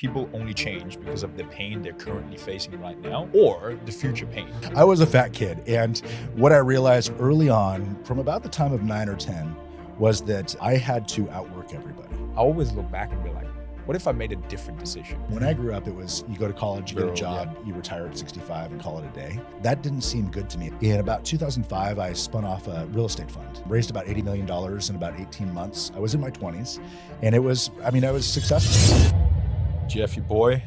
people only change because of the pain they're currently facing right now or the future pain. I was a fat kid, and what I realized early on, from about the time of 9 or 10, was that I had to outwork everybody. I always look back and be like, what if I made a different decision? When I grew up, it was you go to college, you get a Girl, job, you retire at 65 and call it a day. That didn't seem good to me. In about 2005, I spun off a real estate fund, raised about $80 million in about 18 months. I was in my 20s, and I was successful. Jeff, your boy,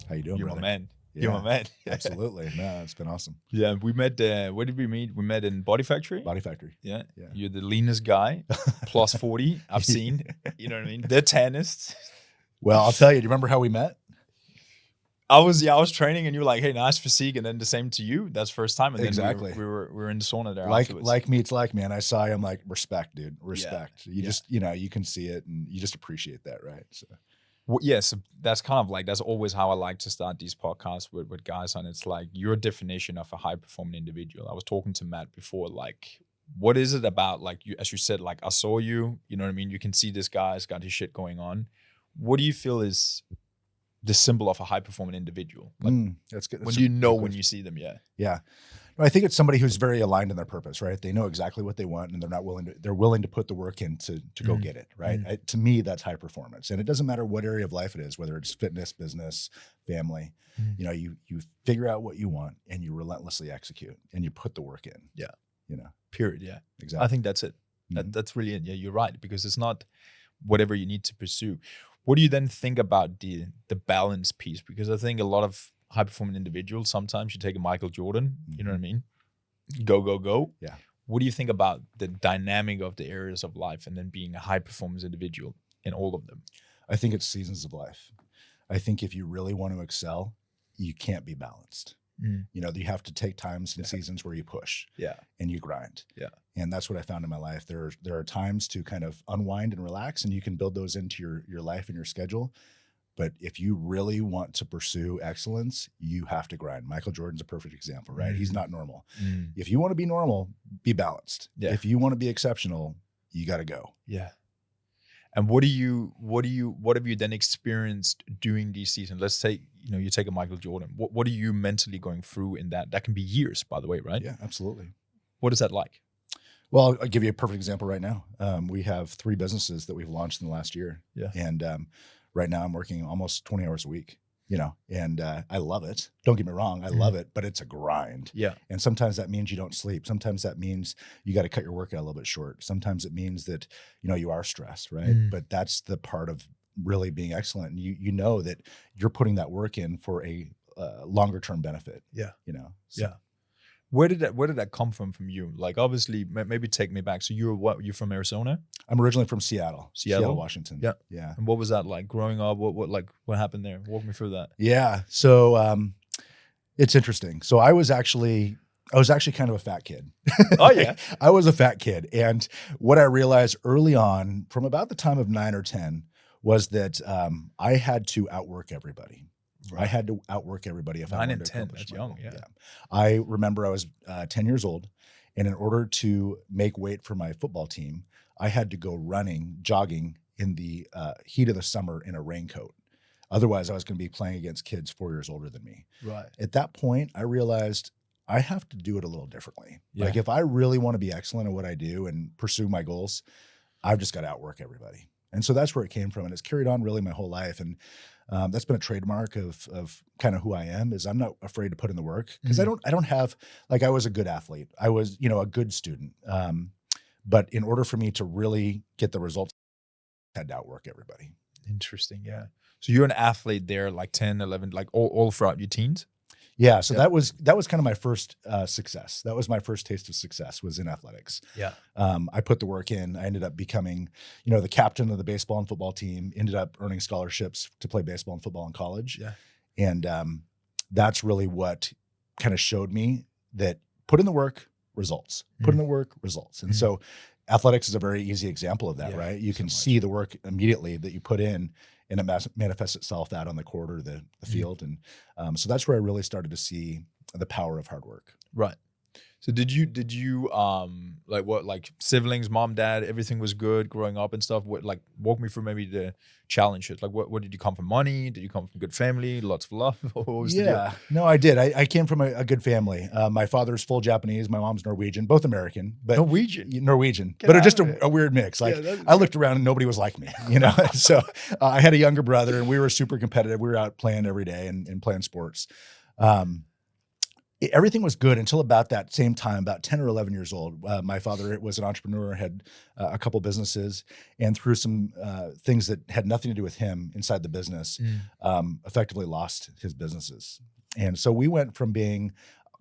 How you doing, you're brother? my man. Yeah, You're my man. Absolutely. No, it's been awesome. Yeah, we met, where did we meet? We met in Body Factory. Body Factory. Yeah. Yeah. You're the leanest guy, plus 40, I've seen. You know what I mean? They're tannists. Well, I'll tell you, do you remember how we met? I was training and you were like, hey, nice physique. And then the same to you. That's first time. And then Exactly. we were in the sauna there Like afterwards. meets like, man. I saw you, I'm like, respect, dude. Respect. You Yeah. just, you can see it and you just appreciate that, right? So Well, yes, that's kind of like, that's always how I like to start these podcasts with guys on. It's like your definition of a high performing individual. I was talking to Matt before, like, what is it about, like, you, as you said, like, I saw you, you know what I mean? You can see this guy's got his shit going on. What do you feel is the symbol of a high performing individual? Like, that's good. when That's do you a know good when question. you see them? Yeah. Yeah. No, I think it's somebody who's very aligned in their purpose, right? They know exactly what they want and they're willing to put the work in to go get it, right? To me, that's high performance. And it doesn't matter what area of life it is, whether it's fitness, business, family, you figure out what you want and you relentlessly execute and you put the work in. Yeah. You know, Period. Yeah. exactly. I think that's it. Mhm. That's really it. Yeah, you're right. Because it's not whatever you need to pursue. What do you then think about the balance piece? Because I think a lot of high performing individuals, sometimes you take a Michael Jordan, you know what I mean? Go, go, go. Yeah. What do you think about the dynamic of the areas of life and then being a high performance individual in all of them? I think it's seasons of life. I think if you really want to excel, you can't be balanced. You know, you have to take times and seasons where you push Yeah. and you grind. Yeah. And that's what I found in my life. There are times to kind of unwind and relax, and you can build those into your life and your schedule. But if you really want to pursue excellence, you have to grind. Michael Jordan's a perfect example, right? He's not normal. If you want to be normal, be balanced. Yeah. If you want to be exceptional, you got to go. Yeah. And what have you then experienced during these seasons? Let's say, you take a Michael Jordan. What are you mentally going through in that? That can be years, by the way, right? Yeah, absolutely. What is that like? Well, I'll give you a perfect example right now. We have 3 businesses that we've launched in the last year. Yeah. And right now I'm working almost 20 hours a week, and I love it. Don't get me wrong. I love it, but it's a grind. Yeah. And sometimes that means you don't sleep. Sometimes that means you got to cut your workout a little bit short. Sometimes it means that, you are stressed, right? But that's the part of really being excellent. And you know that you're putting that work in for a longer term benefit. Yeah. So Yeah. Where did that come from you? Like, obviously, maybe take me back. So you're from Arizona? I'm originally from Seattle, Seattle, Washington. Yeah. Yeah. And what was that like growing up? What happened there? Walk me through that. Yeah. So it's interesting. So I was actually kind of a fat kid. Oh, yeah. I was a fat kid. And what I realized early on, from about the time of 9 or 10, was that I had to outwork everybody. Right. I had to outwork everybody if I 9 wanted and to 10, accomplish that's my young, goal. yeah. I remember I was 10 years old, and in order to make weight for my football team, I had to go jogging in the heat of the summer in a raincoat. Otherwise, I was going to be playing against kids 4 years older than me. Right. At that point, I realized I have to do it a little differently. Yeah. Like, if I really want to be excellent at what I do and pursue my goals, I've just got to outwork everybody. And so that's where it came from. And it's carried on really my whole life. And that's been a trademark of kind of who I am, is I'm not afraid to put in the work, because I don't have, like, I was a good athlete. I was, a good student. But in order for me to really get the results, I had to outwork everybody. Interesting. Yeah. So you're an athlete there, like 10, 11, like all throughout your teens? Yeah. So Yep. that was kind of my first success. That was my first taste of success, was in athletics. Yeah. I put the work in. I ended up becoming, the captain of the baseball and football team, ended up earning scholarships to play baseball and football in college. Yeah. And that's really what kind of showed me that put in the work, results, put in the work, results. And so athletics is a very easy example of that, Yeah, right? You so can much. see the work immediately that you put in, and it manifests itself out on the court or the field. And so that's where I really started to see the power of hard work. Right. So did you like what, like siblings, mom, dad, everything was good growing up and stuff? What, like, walk me through maybe the challenges. Like what did you come from, money? Did you come from good family, lots of love? What was the deal? Yeah, no, I did. I came from a good family. My father's full Japanese, my mom's Norwegian, both American, but Norwegian. Norwegian, Get but out it's just of it. a weird mix. Like Yeah, that's I looked around and nobody was like me, you know. So I had a younger brother, and we were super competitive. We were out playing every day and playing sports. Um, Everything was good until about that same time, about 10 or 11 years old. My father was an entrepreneur, had a couple businesses, and through some things that had nothing to do with him inside the business, effectively lost his businesses. And so we went from being,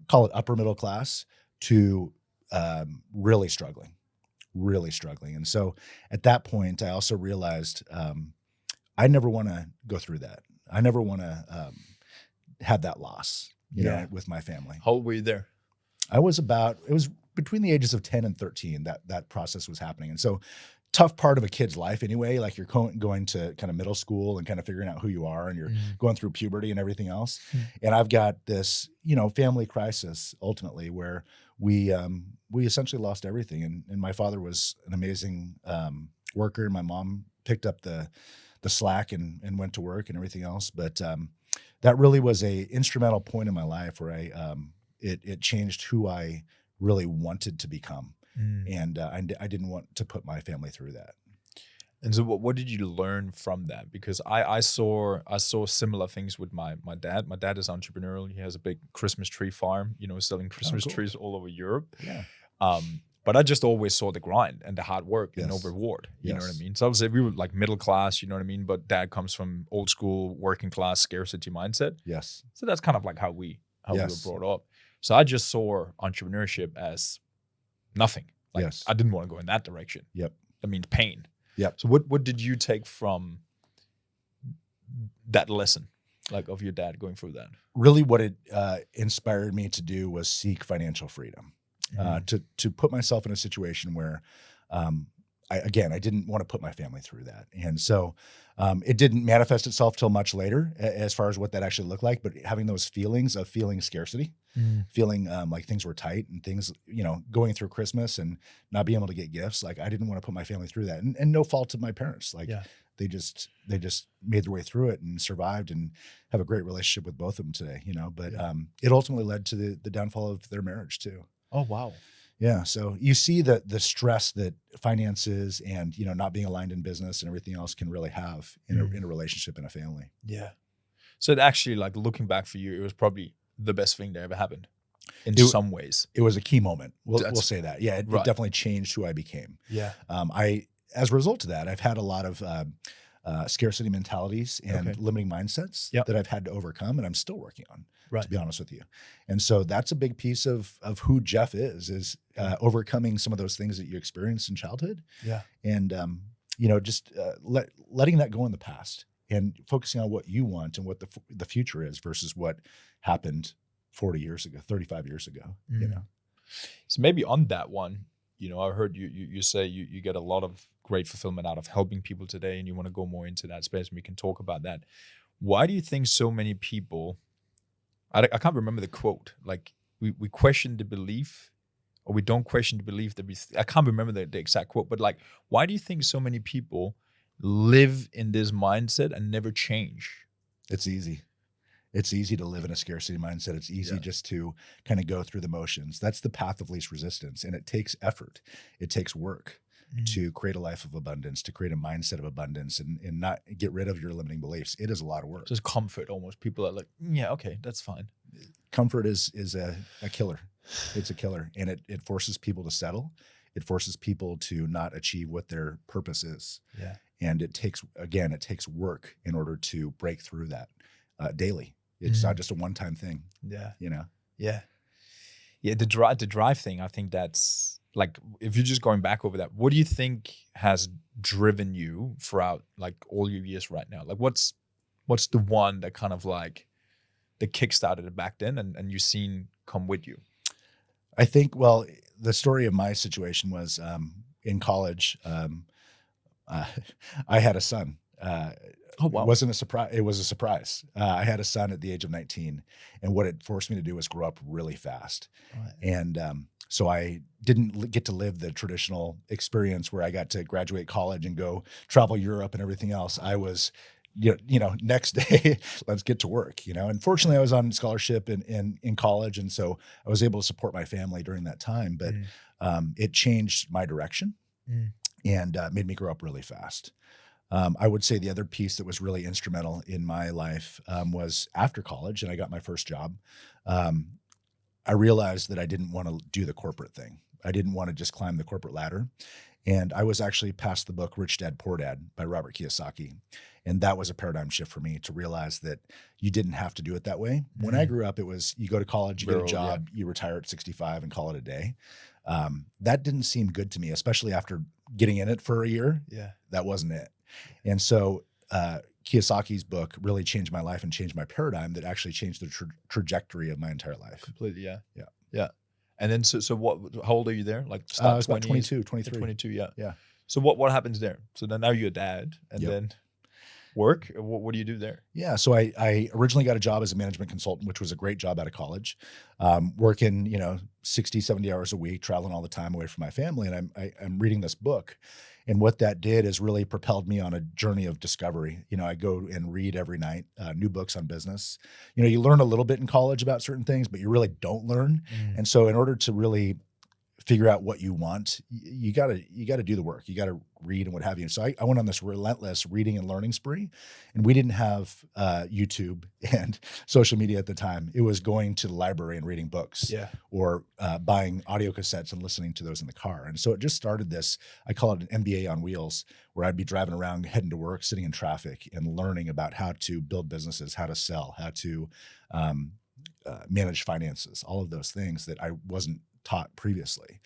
call it upper middle class, to really struggling, really struggling. And so at that point, I also realized I never want to go through that. I never want to have that loss, you know, with my family. How old were you there? It was between the ages of 10 and 13 that process was happening. And so tough part of a kid's life anyway, like you're going to kind of middle school and kind of figuring out who you are, and you're going through puberty and everything else. And I've got this, you know, family crisis ultimately where we essentially lost everything. And my father was an amazing worker, and my mom picked up the slack and went to work and everything else. But that really was a instrumental point in my life where it changed who I really wanted to become. And I didn't want to put my family through that. And so what did you learn from that? Because I saw similar things with my dad. My dad is entrepreneurial. He has a big Christmas tree farm, you know, selling Christmas trees all over Europe. Yeah. But I just always saw the grind and the hard work and no reward. You know what I mean? So obviously we were like middle class, you know what I mean? But dad comes from old school working class scarcity mindset. Yes. So that's kind of like how we were brought up. So I just saw entrepreneurship as nothing. Like I didn't want to go in that direction. Yep. That means pain. Yep. So what did you take from that lesson, like of your dad going through that? Really what it inspired me to do was seek financial freedom. To put myself in a situation where, I didn't want to put my family through that. And so it didn't manifest itself till much later as far as what that actually looked like, but having those feelings of feeling scarcity, feeling like things were tight and things, you know, going through Christmas and not being able to get gifts. Like I didn't want to put my family through that, and no fault of my parents. Like they just made their way through it and survived, and have a great relationship with both of them today, you know, but it ultimately led to the downfall of their marriage too. Oh, wow. Yeah. So you see the stress that finances and, you know, not being aligned in business and everything else can really have in a relationship and a family. Yeah. So it actually, like looking back for you, it was probably the best thing that ever happened in some ways. It was a key moment. We'll say that. Yeah. It definitely changed who I became. Yeah. As a result of that, I've had a lot of scarcity mentalities and limiting mindsets that I've had to overcome, and I'm still working on, to be honest with you. And so that's a big piece of who Jeff is overcoming some of those things that you experienced in childhood. Yeah. And, you know, just letting that go in the past and focusing on what you want and what the future is versus what happened 40 years ago, 35 years ago, you know? So maybe on that one, you know, I heard you say you get a lot of great fulfillment out of helping people today, and you want to go more into that space, and we can talk about that. Why do you think so many people, I can't remember the quote, like we question the belief, or we don't question the belief that I can't remember the exact quote, but like, why do you think so many people live in this mindset and never change? It's easy. It's easy to live in a scarcity mindset. It's easy just to kind of go through the motions. That's the path of least resistance. And it takes effort. It takes work to create a life of abundance, to create a mindset of abundance, and not get rid of your limiting beliefs. It is a lot of work. Just comfort almost. People are like, yeah, okay, that's fine. Comfort is a killer. It's a killer. And it forces people to settle. It forces people to not achieve what their purpose is. Yeah. And it takes work in order to break through that daily. It's not just a one-time thing. Yeah. You know? Yeah. Yeah. The drive thing, I think that's like, if you're just going back over that, what do you think has driven you throughout like all your years right now? Like what's the one that kind of like that kickstarted it back then and you've seen come with you? I think, well, the story of my situation was in college, I had a son. Oh, It wow. wasn't a surprise. It was a surprise. I had a son at the age of 19, and what it forced me to do was grow up really fast. Right. And so I didn't get to live the traditional experience where I got to graduate college and go travel Europe and everything else. I was, next day, let's get to work. And fortunately, I was on scholarship in college, and so I was able to support my family during that time. But Mm, it changed my direction mm, and made me grow up really fast. I would say the other piece that was really instrumental in my life was after college, and I got my first job. Um, I realized that I didn't want to do the corporate thing. I didn't want to just climb the corporate ladder. And I was actually passed the book Rich Dad Poor Dad by Robert Kiyosaki. And that was a paradigm shift for me to realize that you didn't have to do it that way. When I mm. grew up, it was you go to college, you get a Rural, yeah. job, you retire at 65 and call it a day. That didn't seem good to me, especially after getting in it for a year. Yeah. That wasn't it. And so Kiyosaki's book really changed my life and changed my paradigm that actually changed the trajectory of my entire life. Completely. Yeah. Yeah. Yeah. And then, so what, how old are you there? Like I start was about 20s? 22, Yeah, 23. 22. Yeah. Yeah. So what happens there? So then now you're a dad, and Yep. then work. What do you do there? Yeah. So I originally got a job as a management consultant, which was a great job out of college, working, 60, 70 hours a week, traveling all the time away from my family. And I'm reading this book. And what that did is really propelled me on a journey of discovery. I go and read every night new books on business. You learn a little bit in college about certain things, but you really don't learn. Mm. And so in order to really figure out what you want, you gotta do the work. You gotta read and what have you. So I went on this relentless reading and learning spree, and we didn't have YouTube and social media at the time. It was going to the library and reading books, Yeah. or buying audio cassettes and listening to those in the car. And so it just started this. I call it an MBA on wheels, where I'd be driving around, heading to work, sitting in traffic, and learning about how to build businesses, how to sell, how to manage finances, all of those things that I wasn't taught previously.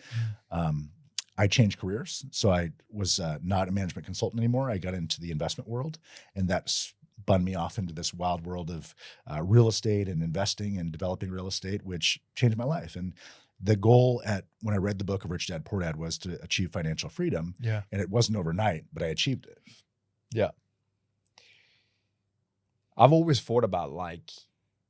I changed careers. So I was not a management consultant anymore. I got into the investment world, and that spun me off into this wild world of real estate and investing and developing real estate, which changed my life. And the goal when I read the book of Rich Dad Poor Dad was to achieve financial freedom. Yeah. And it wasn't overnight, but I achieved it. Yeah. I've always thought about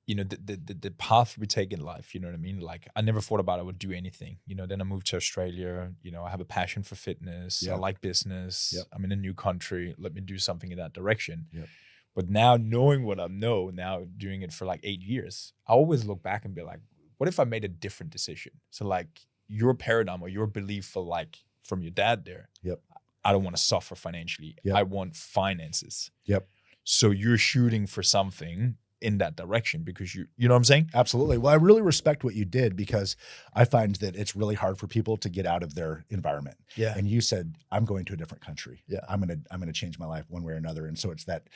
the path we take in life, you know what I mean? Like I never thought about I would do anything, then I moved to Australia, I have a passion for fitness. Yeah. I like business. Yep. I'm in a new country. Let me do something in that direction. Yep. But now knowing what I know, now doing it for like 8 years, I always look back and be like, what if I made a different decision? So like your paradigm or your belief from your dad there, Yep. I don't want to suffer financially. Yep. I want finances. Yep. So you're shooting for something in that direction because you know what I'm saying? Absolutely. Well, I really respect what you did, because I find that it's really hard for people to get out of their environment. Yeah. And you said, I'm going to a different country. Yeah. I'm going to change my life one way or another. And so it's that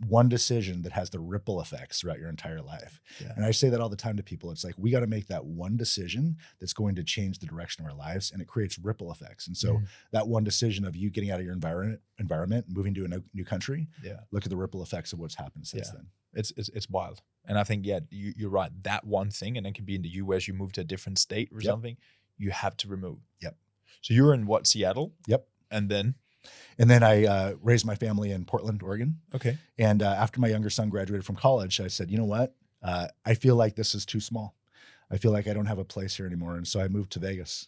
one decision that has the ripple effects throughout your entire life. Yeah. And I say that all the time to people. It's like, we got to make that one decision that's going to change the direction of our lives, and it creates ripple effects. And so that one decision of you getting out of your environment, moving to a new country, Yeah. look at the ripple effects of what's happened since then. It's wild. And I think, you're right. That one thing, and it can be in the US, you move to a different state or Yep. something, you have to remove. Yep. So you're in what, Seattle? Yep. And then? And then I raised my family in Portland, Oregon. Okay. And after my younger son graduated from college, I said, you know what? I feel like this is too small. I feel like I don't have a place here anymore. And so I moved to Vegas.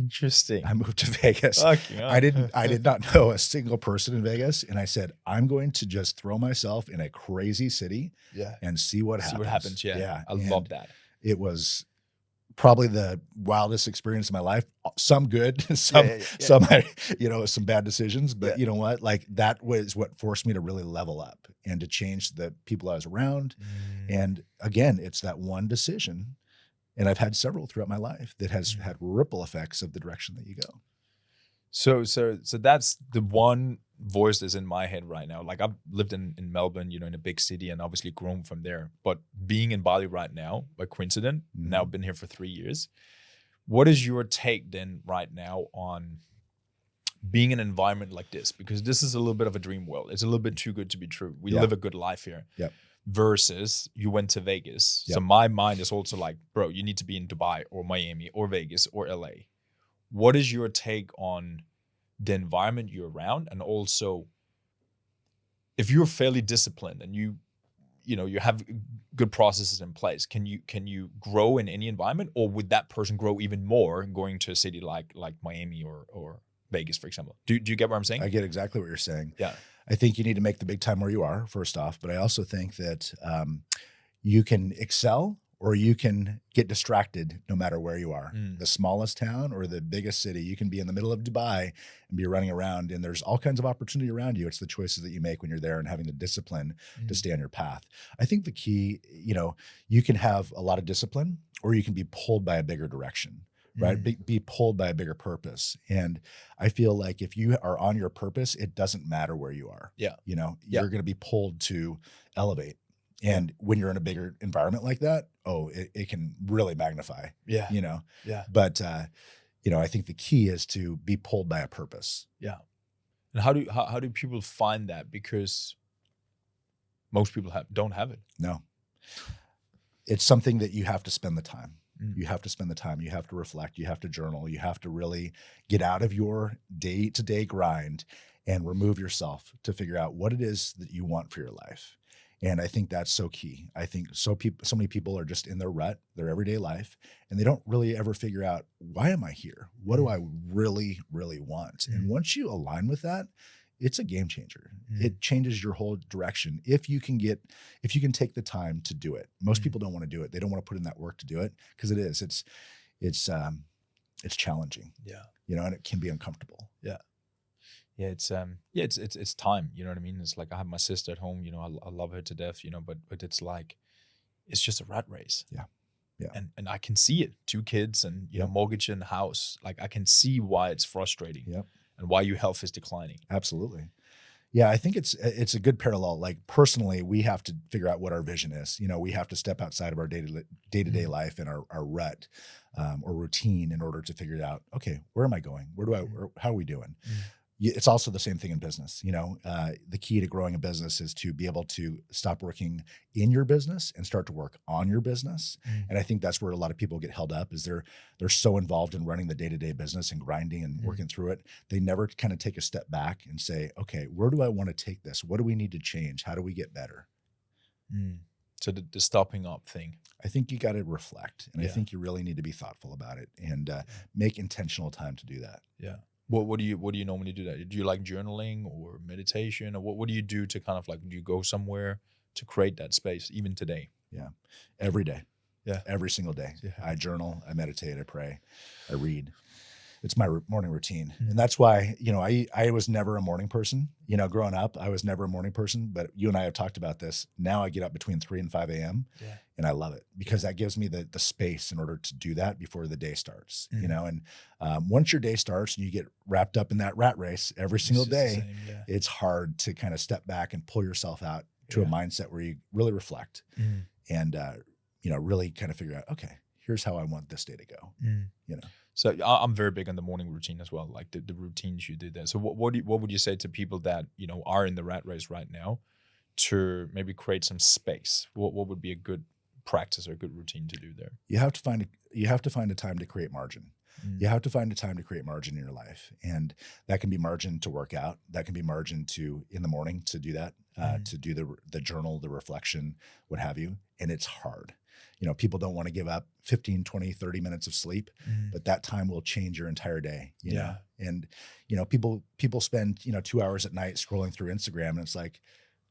Interesting. I moved to Vegas. Okay. I did not know a single person in Vegas. And I said, I'm going to just throw myself in a crazy city Yeah. and see what happens. See what happens. Yeah. Yeah. I And love that. it was probably the wildest experience of my life. Some good, some some bad decisions, but you know what? Like that was what forced me to really level up and to change the people I was around. And again, it's that one decision. And I've had several throughout my life that has had ripple effects of the direction that you go. So that's the one voice that's in my head right now. Like I've lived in Melbourne, in a big city, and obviously grown from there. But being in Bali right now, by coincidence, now been here for 3 years. What is your take then right now on being in an environment like this? Because this is a little bit of a dream world. It's a little bit too good to be true. We live a good life here. Yep. Versus you went to Vegas. Yep. So my mind is also like, bro, you need to be in Dubai or Miami or Vegas or LA. What is your take on the environment you're around, and also if you're fairly disciplined and you have good processes in place, can you grow in any environment, or would that person grow even more going to a city like Miami or Vegas, for example? Do you get what I'm saying? I get exactly what you're saying. Yeah. I think you need to make the big time where you are, first off, but I also think that you can excel or you can get distracted no matter where you are. The smallest town or the biggest city, you can be in the middle of Dubai and be running around, and there's all kinds of opportunity around you. It's the choices that you make when you're there and having the discipline to stay on your path. I think the key, you can have a lot of discipline or you can be pulled by a bigger direction, right? Be pulled by a bigger purpose. And I feel like if you are on your purpose, it doesn't matter where you are. Yeah. You're going to be pulled to elevate. And when you're in a bigger environment like that, it can really magnify. Yeah. Yeah. But I think the key is to be pulled by a purpose. Yeah. And how do people find that? Because most people don't have it. No. It's something that you have to spend the time. You have to spend the time. You have to reflect. You have to journal. You have to really get out of your day-to-day grind and remove yourself to figure out what it is that you want for your life. And I think that's so key. I think so many people are just in their rut, their everyday life, and they don't really ever figure out, why am I here? What do I really, really want? And once you align with that, it's a game changer. It changes your whole direction. If you can take the time to do it. Most people don't want to do it. They don't want to put in that work to do it, because it's challenging. Yeah. And it can be uncomfortable. Yeah. Yeah, it's time. You know what I mean? It's like I have my sister at home. I love her to death. But it's like it's just a rat race. Yeah, yeah. And I can see it. 2 kids and mortgage and house. Like I can see why it's frustrating. Yep. And why your health is declining. Absolutely. Yeah, I think it's a good parallel. Like personally, we have to figure out what our vision is. We have to step outside of our day-to-day life and our rut or routine in order to figure out, okay, where am I going? How are we doing? It's also the same thing in business. The key to growing a business is to be able to stop working in your business and start to work on your business. And I think that's where a lot of people get held up, is they're so involved in running the day-to-day business and grinding and working through it. They never kind of take a step back and say, okay, where do I want to take this? What do we need to change? How do we get better? So the stopping up thing. I think you got to reflect, and I think you really need to be thoughtful about it and make intentional time to do that. Yeah. What do you normally do that? Do you like journaling or meditation, or what do you do to kind of like, do you go somewhere to create that space even today? Yeah. Every day. Yeah. Every single day. Yeah. I journal, I meditate, I pray, I read. It's my morning routine. And that's why, I was never a morning person. Growing up, I was never a morning person, but you and I have talked about this. Now I get up between 3 and 5 a.m. And I love it, because that gives me the space in order to do that before the day starts, and once your day starts and you get wrapped up in that rat race every single day, it's hard to kind of step back and pull yourself out to a mindset where you really reflect and, really kind of figure out, okay, here's how I want this day to go, So I'm very big on the morning routine as well, like the routines you did there. So what would you say to people that, are in the rat race right now to maybe create some space? What would be a good practice or a good routine to do there? You have to find a time to create margin. You have to find a time to create margin in your life. And that can be margin to work out. That can be margin to in the morning to do that, to do the journal, the reflection, what have you. And it's hard. People don't want to give up 15, 20, 30 minutes of sleep, but that time will change your entire day. You know? And, people spend, 2 hours at night scrolling through Instagram, and it's like,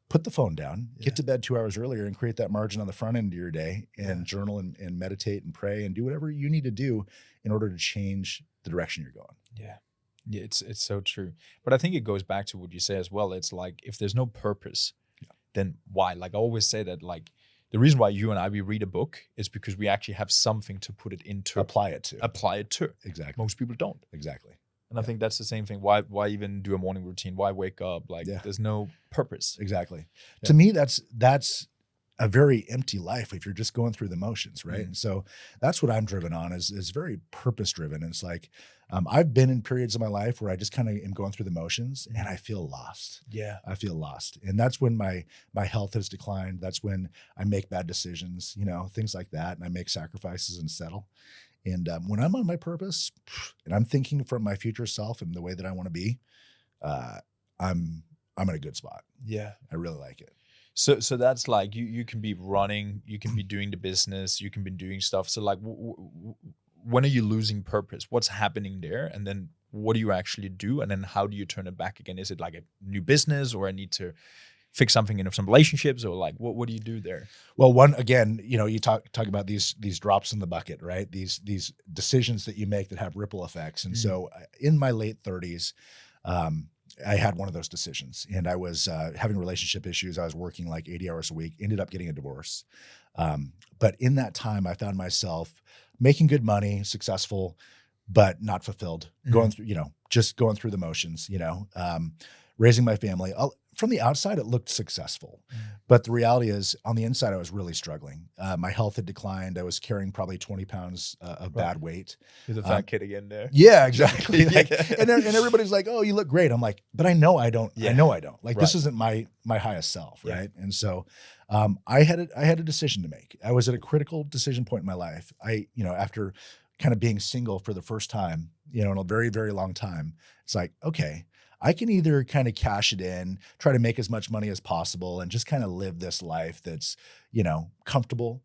put the phone down, get to bed 2 hours earlier, and create that margin on the front end of your day, and journal and meditate and pray and do whatever you need to do in order to change the direction you're going. Yeah. Yeah. It's so true. But I think it goes back to what you say as well. It's like, if there's no purpose, then why? Like I always say that, like, the reason why you and we read a book is because we actually have something to put it into. Apply it to. Exactly. Most people don't. Exactly. And I think that's the same thing. Why even do a morning routine? Why wake up? Like there's no purpose. Exactly. To me, that's a very empty life if you're just going through the motions, right? And so that's what I'm driven on, is very purpose driven. And it's like, I've been in periods of my life where I just kind of am going through the motions and I feel lost. Yeah. I feel lost. And that's when my health has declined. That's when I make bad decisions, things like that. And I make sacrifices and settle. And when I'm on my purpose and I'm thinking from my future self and the way that I want to be, I'm I'm in a good spot. Yeah. I really like it. So that's like you can be running, you can be doing the business, you can be doing stuff. So like, when are you losing purpose? What's happening there? And then what do you actually do? And then how do you turn it back again? Is it like a new business, or I need to fix something in some relationships, or like what do you do there? Well, one, again, you talk about these drops in the bucket, right? These decisions that you make that have ripple effects. And so in my late 30s, I had one of those decisions, and I was having relationship issues. I was working like 80 hours a week, ended up getting a divorce. But in that time, I found myself making good money, successful, but not fulfilled, going through, just going through the motions, raising my family. From the outside, it looked successful, but the reality is on the inside, I was really struggling. My health had declined. I was carrying probably 20 pounds of bad weight. You're the fat kid again there. Yeah, exactly. And everybody's like, "Oh, you look great." I'm like, "But I know I don't. I know I don't. Like, this isn't my highest self, right?" And so, I had a decision to make. I was at a critical decision point in my life. After kind of being single for the first time, in a very, very long time, it's like, okay, I can either kind of cash it in, try to make as much money as possible, and just kind of live this life that's, comfortable,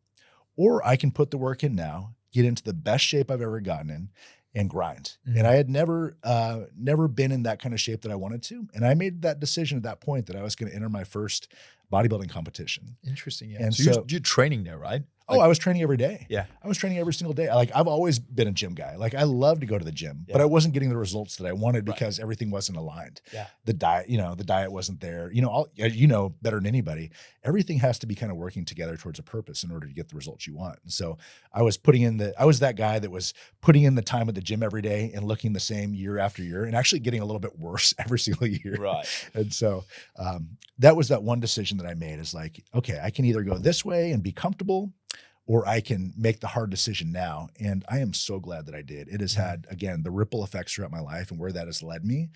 or I can put the work in now, get into the best shape I've ever gotten in, and grind. And I had never been in that kind of shape that I wanted to. And I made that decision at that point that I was going to enter my first bodybuilding competition. Interesting. Yeah. And so you're training there, right? Oh, I was training every day. Yeah. I was training every single day. I've always been a gym guy. Like, I love to go to the gym, but I wasn't getting the results that I wanted because everything wasn't aligned. Yeah. The diet wasn't there. Better than anybody, everything has to be kind of working together towards a purpose in order to get the results you want. And so I was that guy that was putting in the time at the gym every day and looking the same year after year, and actually getting a little bit worse every single year. Right. And so that was that one decision that I made, is like, okay, I can either go this way and be comfortable, or I can make the hard decision now. And I am so glad that I did. It has had, again, the ripple effects throughout my life and where that has led me,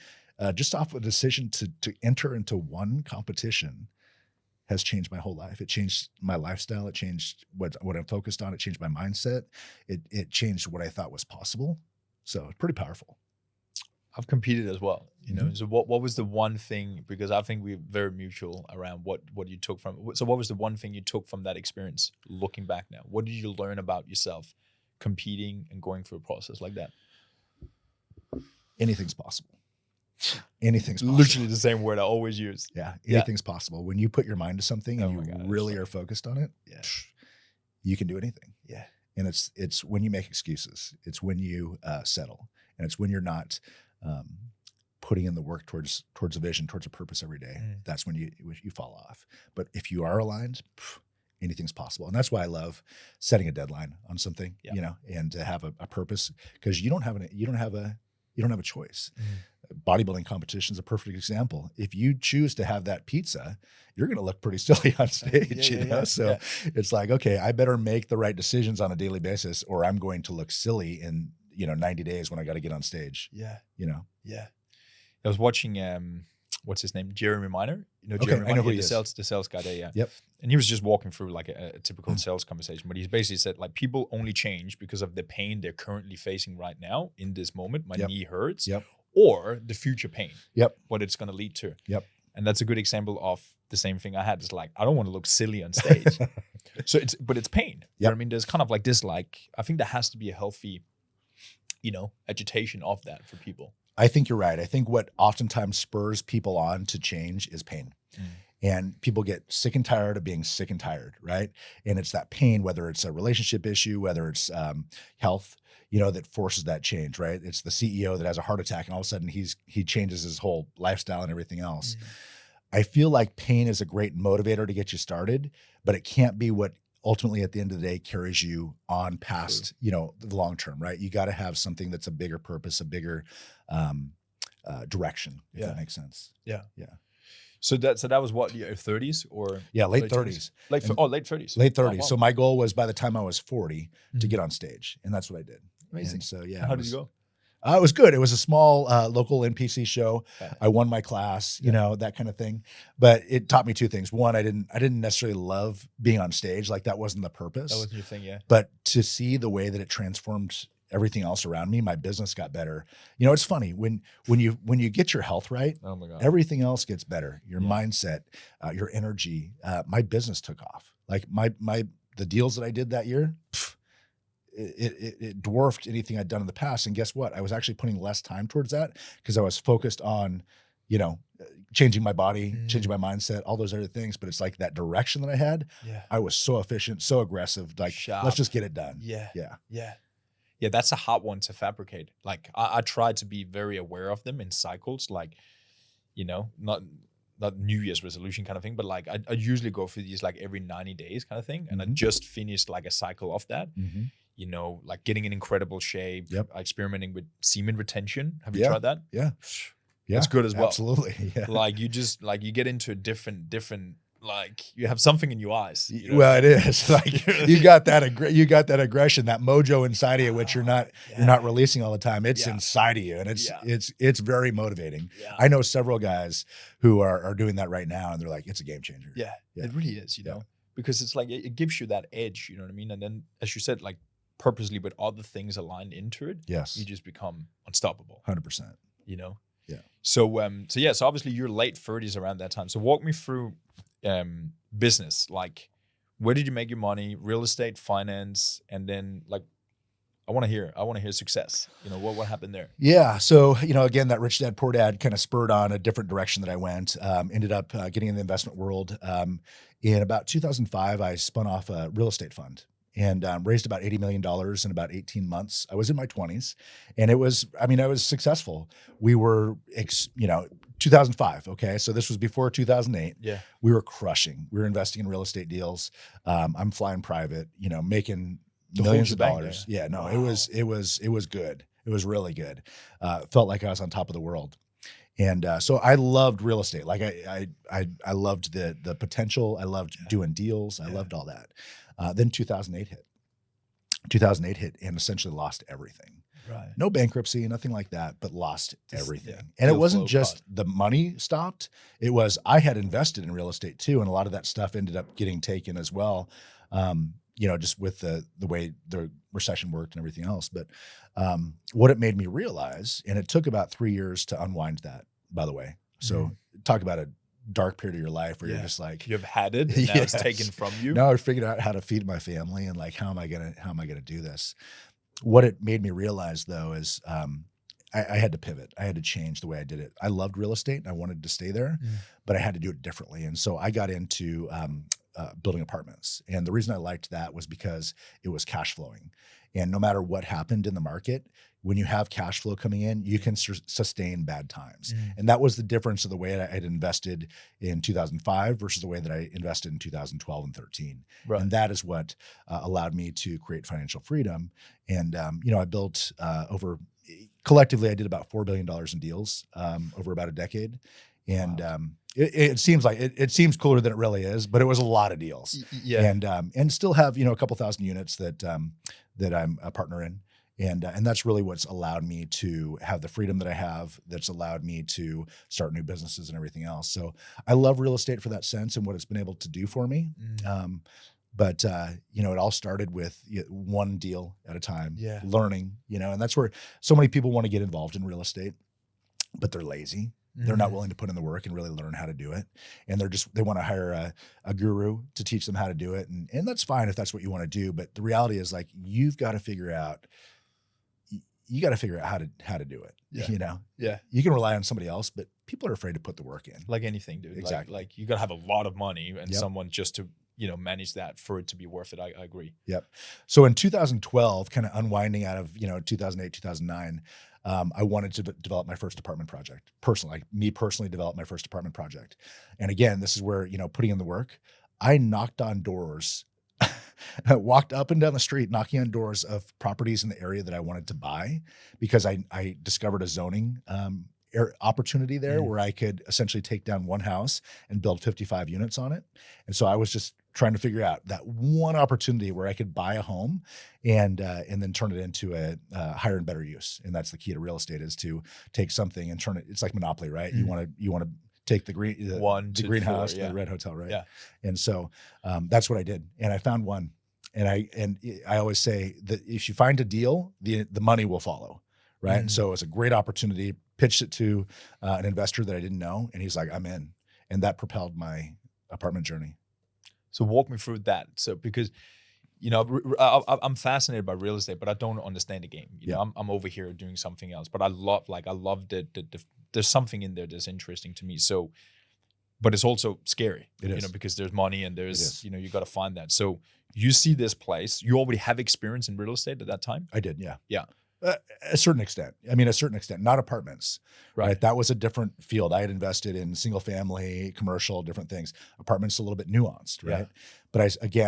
just off a decision to enter into one competition has changed my whole life. It changed my lifestyle. It changed what I'm focused on. It changed my mindset. It changed what I thought was possible. So it's pretty powerful. I've competed as well, So what was the one thing, because I think we're very mutual around what you took from, so what was the one thing you took from that experience looking back now? What did you learn about yourself competing and going through a process like that? Anything's possible. Anything's possible. Literally the same word I always use. Yeah. Anything's possible. When you put your mind to something and you really are focused on it, you can do anything. Yeah. And it's when you make excuses, it's when you settle, and it's when you're not putting in the work towards a vision, towards a purpose every day. That's when you fall off. But if you are aligned, anything's possible. And that's why I love setting a deadline on something, and to have a purpose, because you don't have a choice. Bodybuilding competition is a perfect example. If you choose to have that pizza, you're going to look pretty silly on stage, So it's like, okay, I better make the right decisions on a daily basis, or I'm going to look silly in 90 days when I got to get on stage. Yeah. Yeah. I was watching, what's his name? Jeremy Miner. Okay, Jeremy I know Miner, who he is. the sales guy there. Yeah. Yep. And he was just walking through like a typical sales conversation, but he basically said, like, people only change because of the pain they're currently facing right now in this moment. My knee hurts. Yep. Or the future pain. Yep. What it's going to lead to. Yep. And that's a good example of the same thing I had. It's like, I don't want to look silly on stage. But it's pain. You know what I mean? There's kind of like this, like, I think there has to be a healthy, agitation of that for people. I think you're right. I think what oftentimes spurs people on to change is pain. And people get sick and tired of being sick and tired, right? And it's that pain, whether it's a relationship issue, whether it's health, that forces that change, right? It's the CEO that has a heart attack and all of a sudden he changes his whole lifestyle and everything else. I feel like pain is a great motivator to get you started, but it can't be what ultimately at the end of the day carries you on past, the long term, right? You got to have something that's a bigger purpose, a bigger direction, if that makes sense. Yeah. Yeah. So that was what, your 30s or? Yeah, late 30s. Late 30s. Late 30s. Oh, wow. So my goal was by the time I was 40 to get on stage, and that's what I did. Amazing. And so yeah. How did you go? It was good. It was a small local NPC show. Okay. I won my class, that kind of thing. But it taught me two things. One, I didn't necessarily love being on stage. Like, that wasn't the purpose. That wasn't your thing, yeah. But to see the way that it transformed everything else around me, my business got better. You know, it's funny when you get your health right, Oh my God. everything else gets better. Your Yeah. mindset, your energy. My business took off. Like the deals that I did that year, it dwarfed anything I'd done in the past. And guess what? I was actually putting less time towards that because I was focused on, you know, changing my body, changing my mindset, all those other things. But it's like that direction that I had. Yeah. I was so efficient, so aggressive. Like, Sharp. let's just get it done. Yeah. Yeah. Yeah. Yeah. That's a hard one to fabricate. Like I try to be very aware of them in cycles, like, you know, not New Year's resolution kind of thing, but like I usually go through these like every 90 days kind of thing. And I just finished like a cycle of that, you know, like getting in incredible shape, experimenting with semen retention. Have you tried that? Yeah. Yeah. It's good as well. Absolutely. Yeah. Like you just like you get into a different like you have something in your eyes. You know? Well, it is like you got that aggression, that mojo inside of you, which you're not releasing all the time. It's inside of you, and it's very motivating. Yeah. I know several guys who are doing that right now, and they're like, it's a game changer. Yeah. It really is, you know, because it's like it gives you that edge, you know what I mean? And then, as you said, like purposely with other things aligned into it, Yes, you just become unstoppable. 100%. You know. Yeah. So so obviously you're late 30s around that time. So walk me through business. Like, where did you make your money? Real estate, finance, and then like, I want to hear success. You know, what happened there? Yeah. So, you know, again, that Rich Dad Poor Dad kind of spurred on a different direction that I went. Ended up getting in the investment world. In about 2005, I spun off a real estate fund and raised about $80 million in about 18 months. I was in my 20s, and I was successful. We were, 2005. Okay. So this was before 2008. Yeah. We were crushing. We were investing in real estate deals. I'm flying private, you know, making millions of dollars. Yeah. No, wow. It was good. It was really good. Felt like I was on top of the world. And so I loved real estate. Like I loved the potential. I loved doing deals. I loved all that. Then 2008 hit. 2008 hit and essentially lost everything. Right. No bankruptcy, nothing like that, but lost everything. Yeah. And it wasn't just the money stopped. It was I had invested in real estate too, and a lot of that stuff ended up getting taken as well. You know, just with the way the recession worked and everything else. But what it made me realize, and it took about 3 years to unwind that, by the way. So talk about a dark period of your life where you're just like, you've had it, and now it's taken from you. Now I figured out how to feed my family and like how am I gonna do this? What it made me realize though is I had to pivot. I had to change the way I did it. I loved real estate and I wanted to stay there, but I had to do it differently. And so I got into building apartments. And the reason I liked that was because it was cash flowing. And no matter what happened in the market, when you have cash flow coming in, you can sustain bad times. And that was the difference of the way I had invested in 2005 versus the way that I invested in 2012 and 13. Right. And that is what allowed me to create financial freedom. And, you know, I built collectively, I did about $4 billion in deals over about a decade. And it seems like it seems cooler than it really is, but it was a lot of deals. Yeah. And still have, you know, a couple thousand units that I'm a partner in. And that's really what's allowed me to have the freedom that I have, that's allowed me to start new businesses and everything else. So I love real estate for that sense and what it's been able to do for me. But you know, it all started with one deal at a time, learning, you know, and that's where so many people want to get involved in real estate, but they're lazy. They're not willing to put in the work and really learn how to do it. And they want to hire a guru to teach them how to do it. And that's fine if that's what you want to do. But the reality is like, you've got to figure out how to do it. Yeah. You know? Yeah. You can rely on somebody else, but people are afraid to put the work in. Like anything, dude. Exactly. Like you got to have a lot of money and someone just to, you know, manage that for it to be worth it. I agree. Yep. So in 2012, kind of unwinding out of, you know, 2008, 2009, I wanted to develop my first apartment project personally, develop my first apartment project. And again, this is where, you know, putting in the work, I knocked on doors, walked up and down the street, knocking on doors of properties in the area that I wanted to buy because I discovered a zoning opportunity there where I could essentially take down one house and build 55 units on it. And so I was just trying to figure out that one opportunity where I could buy a home and then turn it into a higher and better use. And that's the key to real estate, is to take something and turn it. It's like Monopoly, right? You want to take the greenhouse to the red hotel, right? Yeah. And so that's what I did. And I found one. I always say that if you find a deal, the money will follow, right? And so it was a great opportunity. Pitched it to an investor that I didn't know, and he's like, "I'm in," and that propelled my apartment journey. So walk me through that. So because I'm fascinated by real estate, but I don't understand the game. I'm over here doing something else, but I love the there's something in there that's interesting to me. So, but it's also scary, It is. because there's money and there's, you got to find that. So you see this place, you already have experience in real estate at that time? I did, yeah. Yeah. A certain extent. I mean, a certain extent, not apartments, right? That was a different field. I had invested in single family, commercial, different things. Apartments a little bit nuanced, right? Yeah. But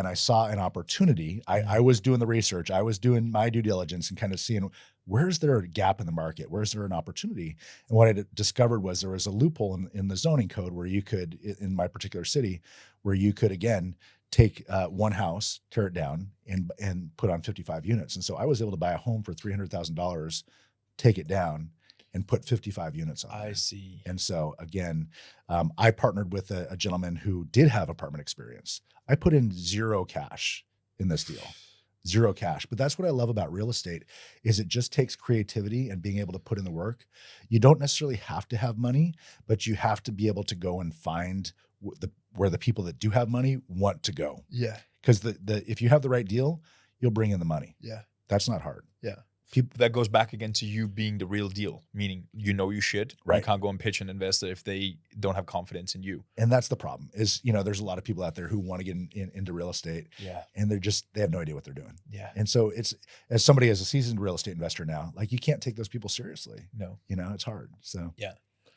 I saw an opportunity. I was doing the research. I was doing my due diligence and kind of seeing where's there a gap in the market? Where's there an opportunity? And what I discovered was there was a loophole in the zoning code where you could, in my particular city, where you could, again, take one house, tear it down, and put on 55 units. And so I was able to buy a home for $300,000, take it down, and put 55 units on. I see. And so again, I partnered with a gentleman who did have apartment experience. I put in zero cash in this deal. Zero cash. But that's what I love about real estate is it just takes creativity and being able to put in the work. You don't necessarily have to have money, but you have to be able to go and find where the people that do have money want to go. Yeah. Because if you have the right deal, you'll bring in the money. Yeah. That's not hard. Yeah. That goes back again to you being the real deal, meaning you should. Right. You can't go and pitch an investor if they don't have confidence in you. And that's the problem is, there's a lot of people out there who want to get into real estate. Yeah. And they have no idea what they're doing. Yeah. And so as a seasoned real estate investor now, like you can't take those people seriously. No. It's hard. So. Yeah.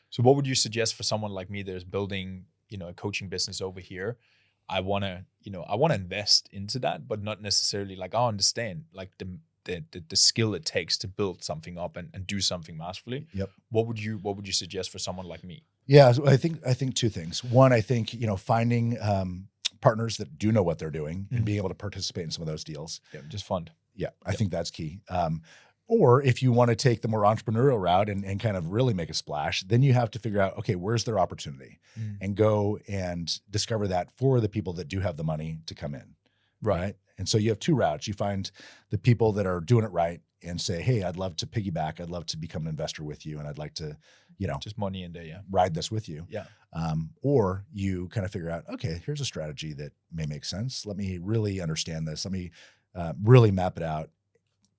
So what would you suggest for someone like me that's building, a coaching business over here? I want to invest into that, but not necessarily like, I understand like the skill it takes to build something up and do something masterfully. Yep. What would you suggest for someone like me? Yeah, so I think two things. One, I think, finding partners that do know what they're doing and being able to participate in some of those deals. Yeah, just fund. Yeah, I think that's key. Or if you want to take the more entrepreneurial route and kind of really make a splash, then you have to figure out, okay, where's their opportunity and go and discover that for the people that do have the money to come in. Right. And so you have two routes. You find the people that are doing it right and say, hey, I'd love to piggyback. I'd love to become an investor with you. And I'd like to, just money in there. Yeah. Ride this with you. Yeah. Or you kind of figure out, okay, here's a strategy that may make sense. Let me really understand this. Let me really map it out,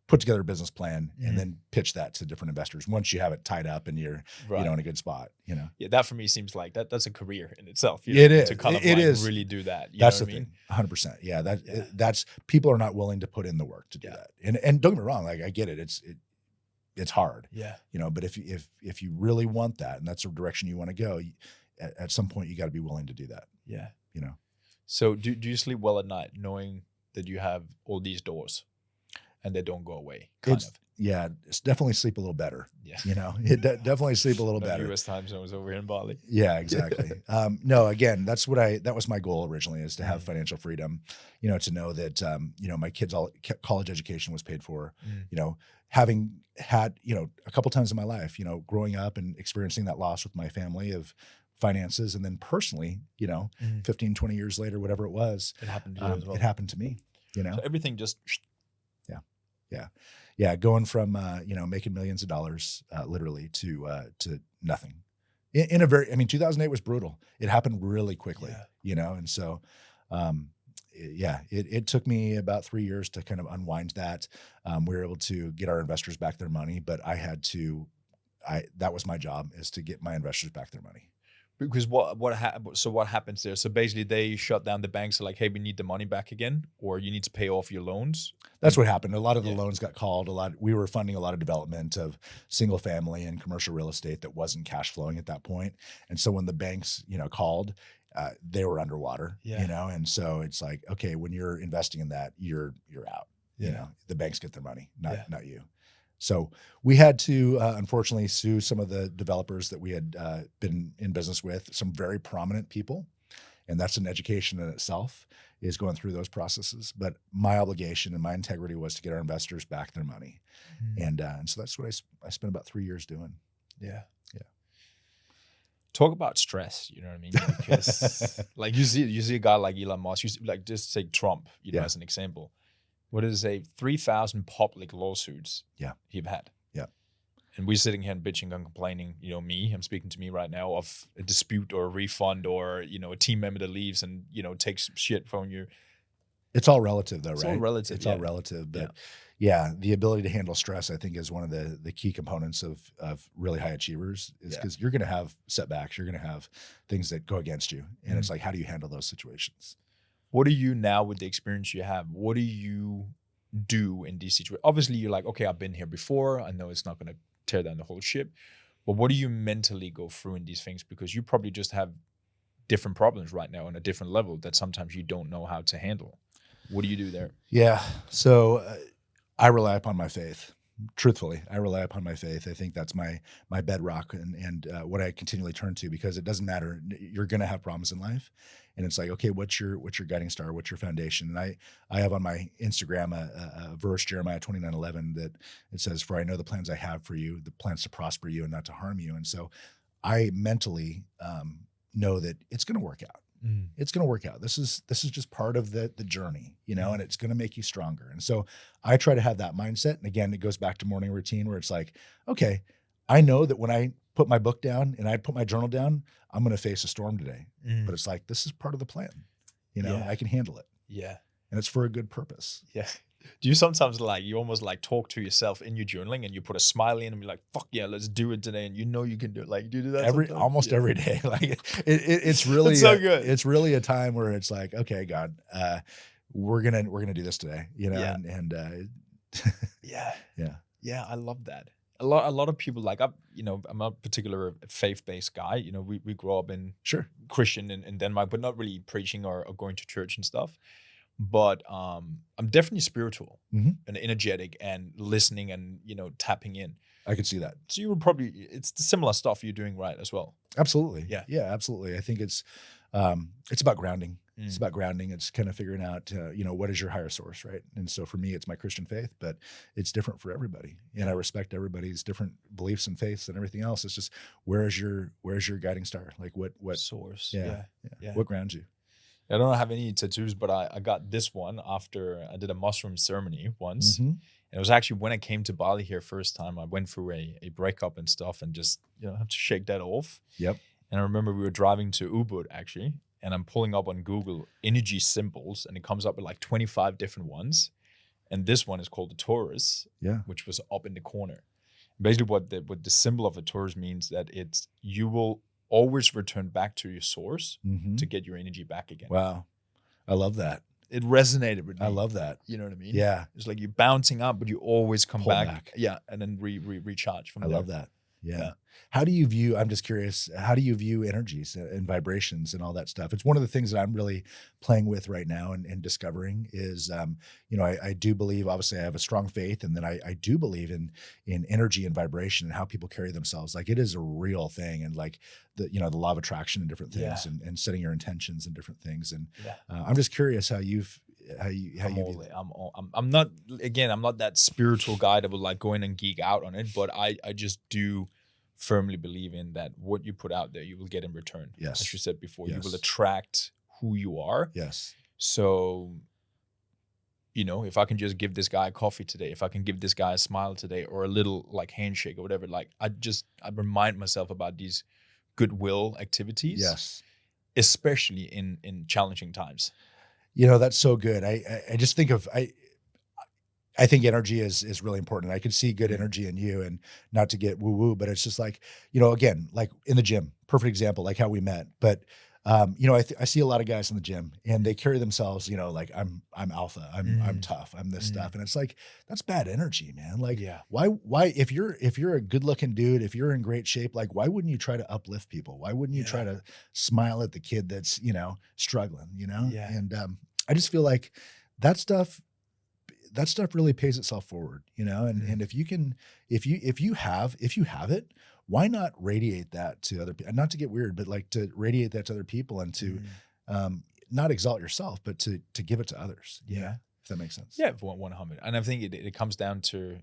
put together a business plan, and then pitch that to different investors once you have it tied up and you're, in a good spot, Yeah, that for me seems like that's a career in itself. It is. To kind of really do that. That's the thing. 100%. Yeah. That's people are not willing to put in the work to do that. And don't get me wrong. Like I get it. It's hard. Yeah. But if you really want that and that's the direction you want to go, at some point you got to be willing to do that. Yeah. So do you sleep well at night knowing that you have all these doors and they don't go away? Yeah, it's definitely sleep a little better. Yeah. Definitely sleep a little better. US time zone was over here in Bali. Yeah, exactly. No, again, that was my goal originally, is to have financial freedom, to know that, my kids' college education was paid for, having had, a couple times in my life, growing up and experiencing that loss with my family of finances. And then personally, 15, 20 years later, whatever it was, it happened to you as well. It happened to me, So everything just. Yeah. Going from, making millions of dollars, literally to nothing in a 2008 was brutal. It happened really quickly, and so, it took me about 3 years to kind of unwind that. We were able to get our investors back their money, but that was my job, is to get my investors back their money. Because what happens there? So basically, they shut down the banks. Are like, hey, we need the money back again, or you need to pay off your loans. That's what happened. A lot of the loans got called. We were funding a lot of development of single family and commercial real estate that wasn't cash flowing at that point. And so when the banks, called, they were underwater. And so it's like, okay, when you're investing in that, you're out. The banks get their money, not you. So we had to, unfortunately, sue some of the developers that we had been in business with, some very prominent people. And that's an education in itself, is going through those processes. But my obligation and my integrity was to get our investors back their money. And so that's what I spent about 3 years doing. Yeah. Talk about stress, you know what I mean? Because like you see a guy like Elon Musk, like just say Trump, as an example. what did it say? 3,000 public lawsuits. Yeah. He've had. Yeah. And we're sitting here and bitching and complaining, I'm speaking to me right now of a dispute or a refund or, a team member that leaves and, takes shit from you. It's all relative though, right? It's all relative. It's all relative. But yeah, the ability to handle stress, I think, is one of the key components of really high achievers, is because you're going to have setbacks. You're going to have things that go against you. And it's like, how do you handle those situations? What do you now, with the experience you have, what do you do in these situations? Obviously, you're like, okay, I've been here before. I know it's not going to tear down the whole ship. But what do you mentally go through in these things? Because you probably just have different problems right now on a different level that sometimes you don't know how to handle. What do you do there? Yeah. So I rely upon my faith. Truthfully, I rely upon my faith. I think that's my bedrock and what I continually turn to, because it doesn't matter. You're going to have problems in life. And it's like, okay, what's your guiding star? What's your foundation? And I have on my Instagram a verse, Jeremiah 29:11, that it says, "For I know the plans I have for you, the plans to prosper you and not to harm you." And so I mentally know that it's going to work out. It's going to work out. This is just part of the journey, and it's going to make you stronger. And so I try to have that mindset. And again, it goes back to morning routine, where it's like, okay, I know that when I put my book down and I put my journal down, I'm going to face a storm today. But it's like, this is part of the plan. I can handle it. Yeah. And it's for a good purpose. Yeah. Do you sometimes you almost talk to yourself in your journaling and you put a smiley in and be like, fuck yeah, let's do it today. And you can do it. Like, do you do that almost every day. Like it's really, it's so good. It's really a time where it's like, okay, God, we're going to do this today, Yeah. and yeah. Yeah. Yeah. I love that. A lot of people I'm a particular faith-based guy. We grew up in Christian in Denmark, but not really preaching or going to church and stuff. But I'm definitely spiritual and energetic and listening and, tapping in. I could see that. So you would probably, it's the similar stuff you're doing right as well. Absolutely. Yeah. Yeah, absolutely. I think it's about grounding. It's about grounding. It's kind of figuring out, what is your higher source, right? And so for me, it's my Christian faith, but it's different for everybody. And I respect everybody's different beliefs and faiths and everything else. It's just, where's your guiding star? Like what source? Yeah. What grounds you? I don't have any tattoos, but I got this one after I did a mushroom ceremony once. And it was actually when I came to Bali here first time. I went through a breakup and stuff and just, have to shake that off. Yep. And I remember we were driving to Ubud actually, and I'm pulling up on Google energy symbols, and it comes up with 25 different ones. And this one is called the Taurus, which was up in the corner. Basically what the symbol of a Taurus means that it's, you will always return back to your source to get your energy back again. Wow. I love that. It resonated with me. I love that. You know what I mean? Yeah. It's like you're bouncing up, but you always come Pull back. Yeah. And then recharge from there. I love that. Yeah. How do you view, I'm just curious, how do you view energies and vibrations and all that stuff? It's one of the things that I'm really playing with right now and discovering is, I do believe, obviously I have a strong faith, and then I do believe in energy and vibration and how people carry themselves. Like, it is a real thing. And like the law of attraction and different things and setting your intentions and different things. And I'm just curious how you I'm not that spiritual guy that will go in and geek out on it, but I just do firmly believe in that what you put out there, you will get in return. Yes. As you said before, you will attract who you are. Yes. So, if I can just give this guy a coffee today, if I can give this guy a smile today, or a little handshake or whatever, I remind myself about these goodwill activities. Yes. Especially in challenging times. That's so good. I just think of, I think energy is really important. I could see good energy in you, and not to get woo woo, but it's just again, like in the gym, perfect example, like how we met. But, I see a lot of guys in the gym and they carry themselves, like I'm alpha, I'm tough, I'm this stuff. And it's like, that's bad energy, man. Like, why, if you're a good looking dude, if you're in great shape, why wouldn't you try to uplift people? Why wouldn't you try to smile at the kid that's, struggling, Yeah. And, I just feel like that stuff really pays itself forward, and if you have it, why not radiate that to other people? Not to get weird, but to radiate that to other people, and to not exalt yourself, but to give it to others. Yeah. If that makes sense. Yeah, 100. And I think it comes down to,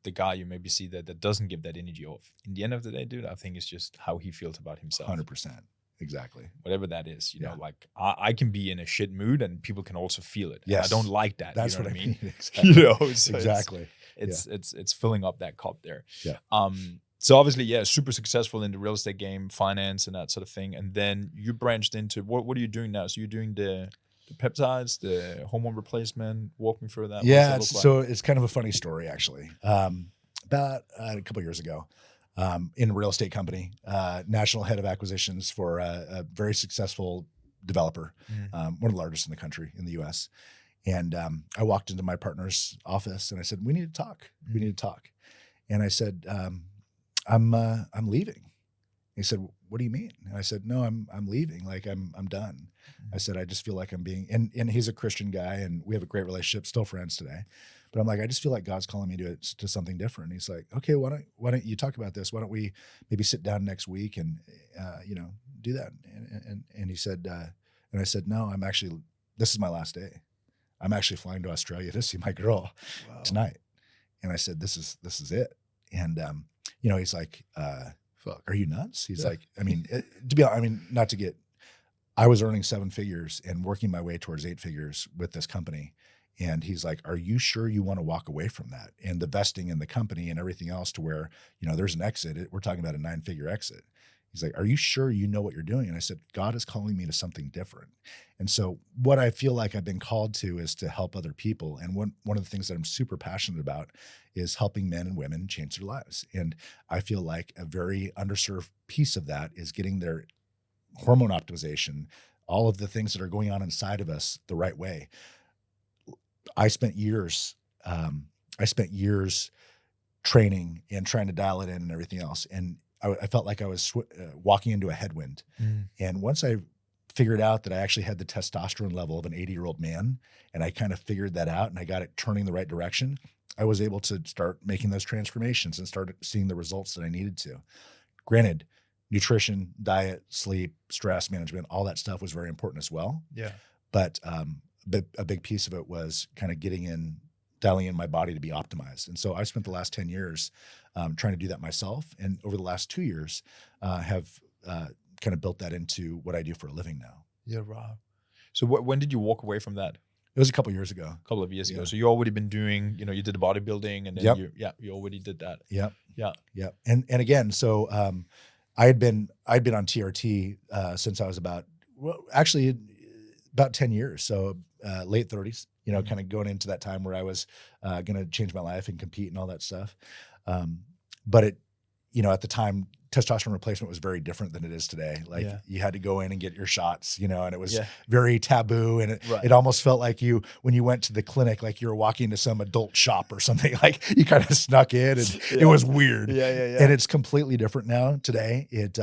the guy you maybe see that doesn't give that energy off. In the end of the day, dude, I think it's just how he feels about himself. 100%. Exactly. whatever that is. You know, Yeah. like I can be in a shit mood and people can also feel it. And I Yes. don't like that. That's you know what I mean. You Exactly. know, so Exactly. it's filling up that cup there. Yeah. So obviously, yeah, super successful in the real estate game, finance, and that sort of thing. And then you branched into what are you doing now? So you're doing the peptides, the hormone replacement. Walk me through that. What does Yeah. that look like? So it's kind of a funny story, actually. About a couple years ago, in a real estate company, national head of acquisitions for a very successful developer, one of the largest in the country, in the U.S. And I walked into my partner's office and I said, "We need to talk. We need to talk." And I said, "I'm leaving." He said, "What do you mean?" And I said, "No, I'm leaving. Like I'm done." I said, "I just feel like I'm being," and he's a Christian guy and we have a great relationship, still friends today. But I'm like, "I just feel like God's calling me to something different." And he's like, "Okay, why don't you talk about this? Why don't we maybe sit down next week and do that?" And he said, and I said, "No, this is my last day. I'm actually flying to Australia to see my girl tonight." And I said, this is it. And he's like, "Fuck, are you nuts?" He's like, I mean, not to get, I was earning 7 figures and working my way towards 8 figures with this company. And he's like, "Are you sure you want to walk away from that and the vesting in the company and everything else to where, there's an exit? We're talking about a 9-figure exit." He's like, "Are you sure you know what you're doing?" And I said, "God is calling me to something different." And so what I feel like I've been called to is to help other people. And one of the things that I'm super passionate about is helping men and women change their lives. And I feel like a very underserved piece of that is getting their hormone optimization, all of the things that are going on inside of us the right way. I spent years training and trying to dial it in and everything else. And I felt like I was walking into a headwind. And once I figured out that I actually had the testosterone level of an 80-year-old man, and I kind of figured that out and I got it turning the right direction, I was able to start making those transformations and start seeing the results that I needed to. Granted, nutrition, diet, sleep, stress management, all that stuff was very important as well. Yeah. But a big piece of it was kind of dialing in my body to be optimized. And so I spent the last 10 years trying to do that myself. And over the last 2 years, have kind of built that into what I do for a living now. Yeah, wow. So when did you walk away from that? It was a couple of years ago. A couple of years ago. So you already been doing, you did the bodybuilding and then you already did that. Yep. Yeah. Yep. And again, so I'd been on TRT since I was about 10 years. So late 30s, kind of going into that time where I was going to change my life and compete and all that stuff. But it, at the time, testosterone replacement was very different than it is today. Like you had to go in and get your shots, and it was very taboo. And it almost felt like when you went to the clinic, like you were walking into some adult shop or something, like you kind of snuck in and it was weird. And it's completely different now today. It,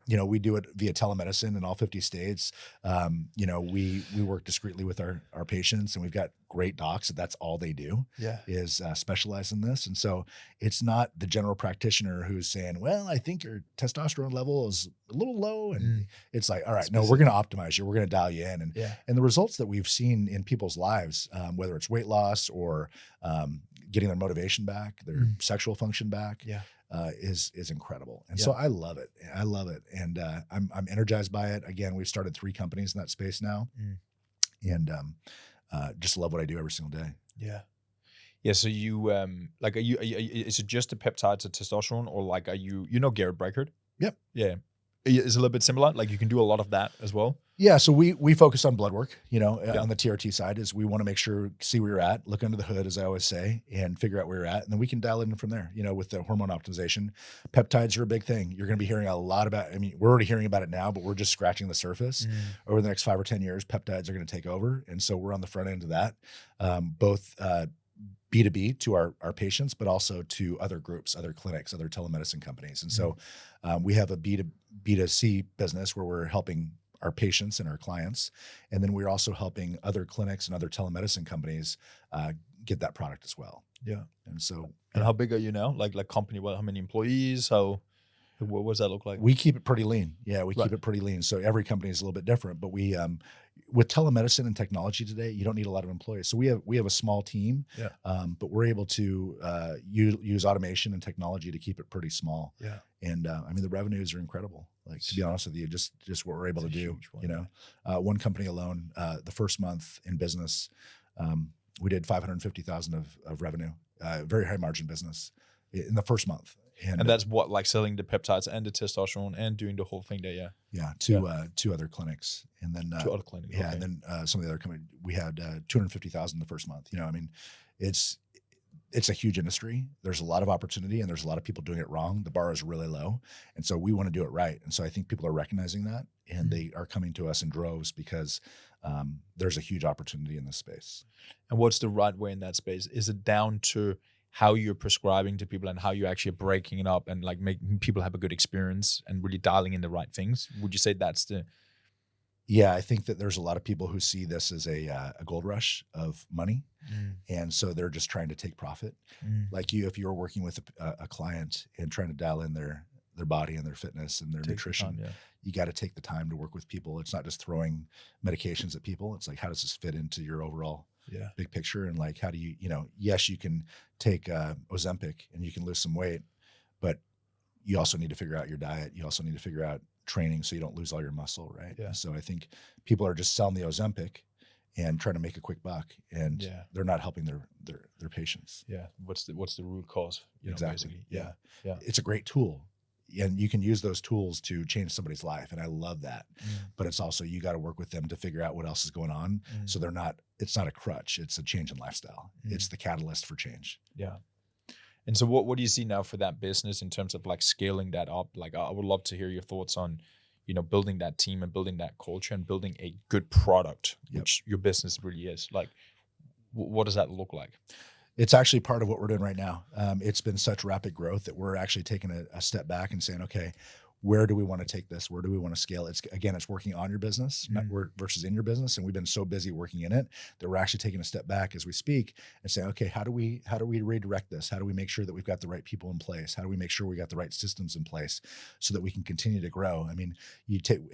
we do it via telemedicine in all 50 States. We work discreetly with our patients, and we've got great docs that's all they do is specialize in this. And so it's not the general practitioner who's saying, "Well, I think your testosterone level is a little low." And it's like, all right, no, we're going to optimize you. We're going to dial you in. And the results that we've seen in people's lives, whether it's weight loss or getting their motivation back, their sexual function back, is incredible. And so I love it. I love it. And I'm energized by it. Again, we've started 3 companies in that space now. And just love what I do every single day. Yeah. Yeah. So you, is it just the peptides of testosterone, or like, are you Garrett Breckert? Yep. Yeah. Is it a little bit similar? Like you can do a lot of that as well? Yeah. So we focus on blood work, on the TRT side is we want to make sure, see where you're at, look under the hood, as I always say, and figure out where you're at. And then we can dial it in from there, with the hormone optimization. Peptides are a big thing. You're going to be hearing a lot about, we're already hearing about it now, but we're just scratching the surface. Over the next 5 or 10 years, peptides are going to take over. And so we're on the front end of that, both B2B to our patients, but also to other groups, other clinics, other telemedicine companies. And so we have a B2C business where we're helping our patients and our clients. And then we're also helping other clinics and other telemedicine companies get that product as well. Yeah. And so. And how big are you now? Like company, how many employees? What does that look like? We keep it pretty lean. Yeah, we keep it pretty lean. So every company is a little bit different, but we, with telemedicine and technology today, you don't need a lot of employees. So we have a small team, but we're able to use automation and technology to keep it pretty small. Yeah. And the revenues are incredible. Like, to be honest with you, just what we're able It's to a do, huge one, you know, one company alone, the first month in business, we did 550,000 of revenue, very high margin business in the first month. And that's what, like selling the peptides and the testosterone and doing the whole thing there. Yeah. Yeah, two other clinics, and then Two other clinics. yeah, Okay. and then some of the other companies. We had 250,000 the first month. You know, I mean, it's a huge industry. There's a lot of opportunity, and there's a lot of people doing it wrong. The bar is really low, and so we want to do it right. And so I think people are recognizing that, and they are coming to us in droves because there's a huge opportunity in this space. And what's the right way in that space? Is it down to how you're prescribing to people and how you're actually breaking it up and like making people have a good experience and really dialing in the right things? Would you say that's the... Yeah, I think that there's a lot of people who see this as a gold rush of money, and so they're just trying to take profit. Like you, if you're working with a client and trying to dial in their body and their fitness and their nutrition, you got to take the time to work with people. It's not just throwing medications at people. It's like, how does this fit into your overall big picture? And like, how do you, yes, you can take Ozempic and you can lose some weight, but you also need to figure out your diet. You also need to figure out training so you don't lose all your muscle, right? Yeah. So I think people are just selling the Ozempic and trying to make a quick buck, and they're not helping their patients. Yeah. What's the root cause? Exactly. Basically. Yeah. It's a great tool, and you can use those tools to change somebody's life, and I love that. But it's also, you got to work with them to figure out what else is going on. So it's not a crutch. It's a change in lifestyle. It's the catalyst for change. Yeah. And so what do you see now for that business in terms of like scaling that up? Like, I would love to hear your thoughts on, building that team and building that culture and building a good product, which your business really is. Like, what does that look like? It's actually part of what we're doing right now. It's been such rapid growth that we're actually taking a step back and saying, okay, where do we want to take this? Where do we want to scale? It's working on your business versus in your business. And we've been so busy working in it that we're actually taking a step back as we speak and saying, okay, how do we redirect this? How do we make sure that we've got the right people in place? How do we make sure we got the right systems in place so that we can continue to grow? I mean,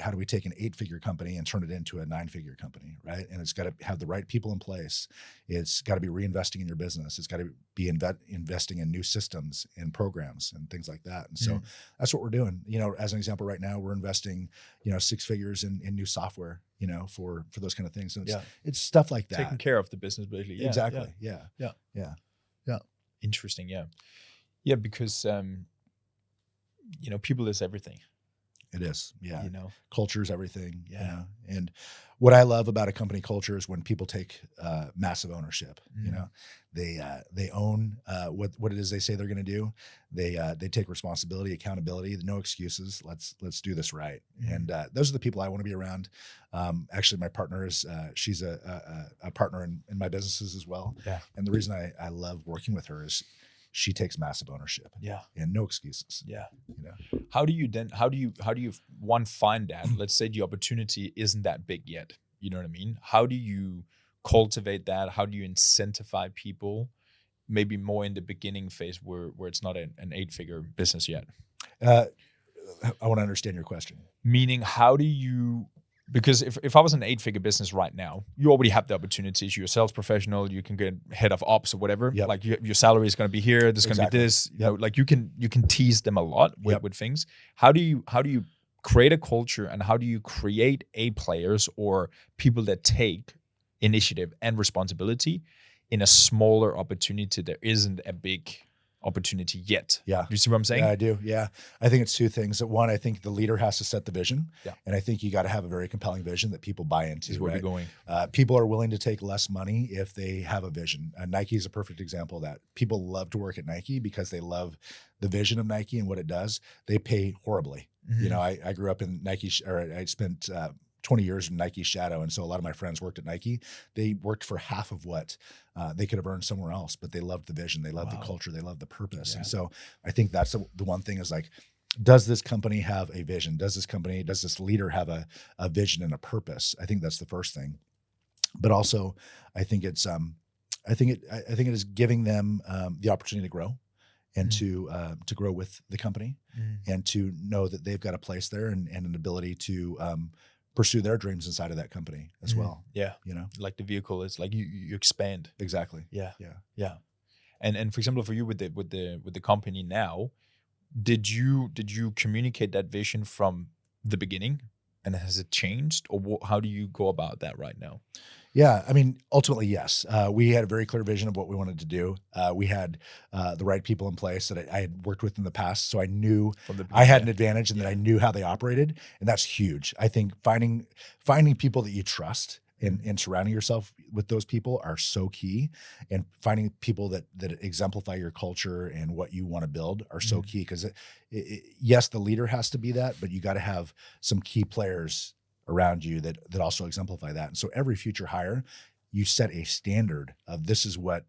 how do we take an 8-figure company and turn it into a 9-figure company, right? And it's got to have the right people in place. It's got to be reinvesting in your business. It's got to be investing in new systems and programs and things like that. And so that's what we're doing. As an example, right now we're investing, 6 figures in new software, for those kind of things. And it's stuff like that. Taking care of the business, basically. Yeah, exactly. Yeah. Interesting. Yeah. Yeah. Because, people is everything. It is. Yeah. You know, culture is everything. Yeah. You know? And what I love about a company culture is when people take massive ownership. You know, they own what it is they say they're going to do. They take responsibility, accountability, no excuses. Let's do this right. And those are the people I want to be around. Actually, my partner is she's a partner in my businesses as well. Yeah. And the reason I love working with her is she takes massive ownership. Yeah. And no excuses. Yeah. You know. How do you one find that? Let's say the opportunity isn't that big yet. You know what I mean? How do you cultivate that? How do you incentivize people? Maybe more in the beginning phase where it's not an 8-figure business yet. I want to understand your question. Meaning, how do you? Because if I was an 8-figure business right now, you already have the opportunities. You're a sales professional. You can get head of ops or whatever. Yep. Like your salary is going to be here. There's going to be this. You know, like you can tease them a lot with things. How do you create a culture, and how do you create A players or people that take initiative and responsibility in a smaller opportunity? There isn't a big opportunity yet. Yeah. You see what I'm saying? Yeah, I do. Yeah. I think it's two things. One, I think the leader has to set the vision. Yeah. And I think you got to have a very compelling vision that people buy into. Is where we're going. People are willing to take less money if they have a vision. Nike is a perfect example of that. People love to work at Nike because they love the vision of Nike and what it does. They pay horribly. Mm-hmm. You know, I grew up in Nike, or I spent 20 years in Nike's shadow. And so a lot of my friends worked at Nike. They worked for half of what they could have earned somewhere else, but they loved the vision. They loved the culture. They loved the purpose. Yeah. And so I think that's the one thing is like, does this company have a vision? Does this leader have a vision and a purpose? I think that's the first thing. But also I think it is giving them the opportunity to grow and to grow with the company and to know that they've got a place there and an ability to pursue their dreams inside of that company as well. Yeah. You know, like the vehicle is like you expand. Exactly. Yeah. Yeah. Yeah. And for example, for you with the company now, did you communicate that vision from the beginning, and has it changed, or how do you go about that right now? Yeah, I mean, ultimately, yes. We had a very clear vision of what we wanted to do. We had the right people in place that I had worked with in the past, so I knew From the I had beginning, an advantage and that I knew how they operated, and that's huge. I think finding people that you trust and surrounding yourself with those people are so key, and finding people that exemplify your culture and what you want to build are so key. Because yes, the leader has to be that, but you got to have some key players around you that also exemplify that. And so every future hire, you set a standard of this is what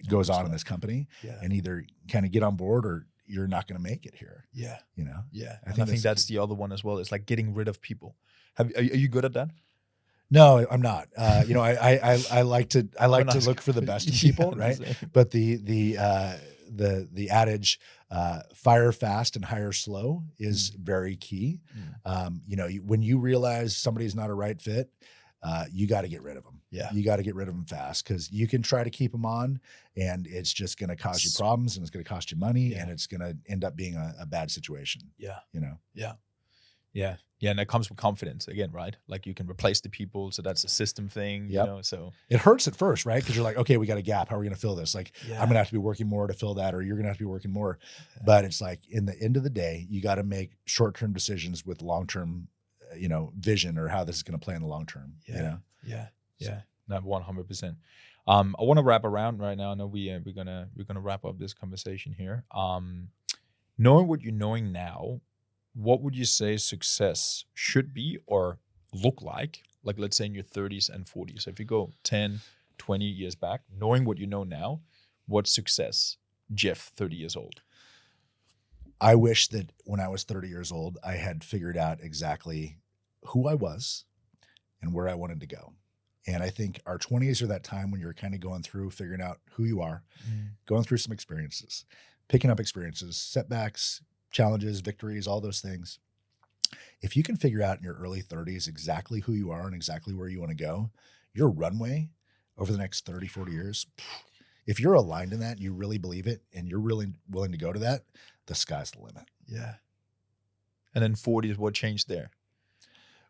goes on in this company, and either kind of get on board or you're not going to make it here. Yeah. You know? Yeah. I think that's the other one as well. It's like getting rid of people. Are you good at that? No, I'm not. I like to look for the best in people, Yeah, right? But the adage, fire fast and hire slow is very key. When you realize somebody's not a right fit, you got to get rid of them. Yeah. You got to get rid of them fast, because you can try to keep them on and it's just going to cause you problems, and it's going to cost you money, and it's going to end up being a bad situation. Yeah. Yeah. Yeah. Yeah. And that comes with confidence again, right? Like you can replace the people. So that's a system thing, so it hurts at first, right? Because you're like, okay, we got a gap. How are we going to fill this? Like, I'm going to have to be working more to fill that, or you're going to have to be working more. But it's like, in the end of the day, you got to make short-term decisions with long-term, vision, or how this is going to play in the long term. Yeah. No, 100%. I want to wrap around right now. I know we're gonna wrap up this conversation here. Knowing what you're knowing now, what would you say success should be or look like? Like, let's say in your 30s and 40s. So if you go 10, 20 years back, knowing what you know now, what's success, Jeff, 30 years old? I wish that when I was 30 years old, I had figured out exactly who I was and where I wanted to go. And I think our 20s are that time when you're kind of going through, figuring out who you are, going through some experiences, picking up experiences, setbacks, challenges, victories, all those things. If you can figure out in your early 30s exactly who you are and exactly where you want to go, your runway over the next 30, 40 years, if you're aligned in that, and you really believe it, and you're really willing to go to that, the sky's the limit. Yeah. And then 40s, what changed there?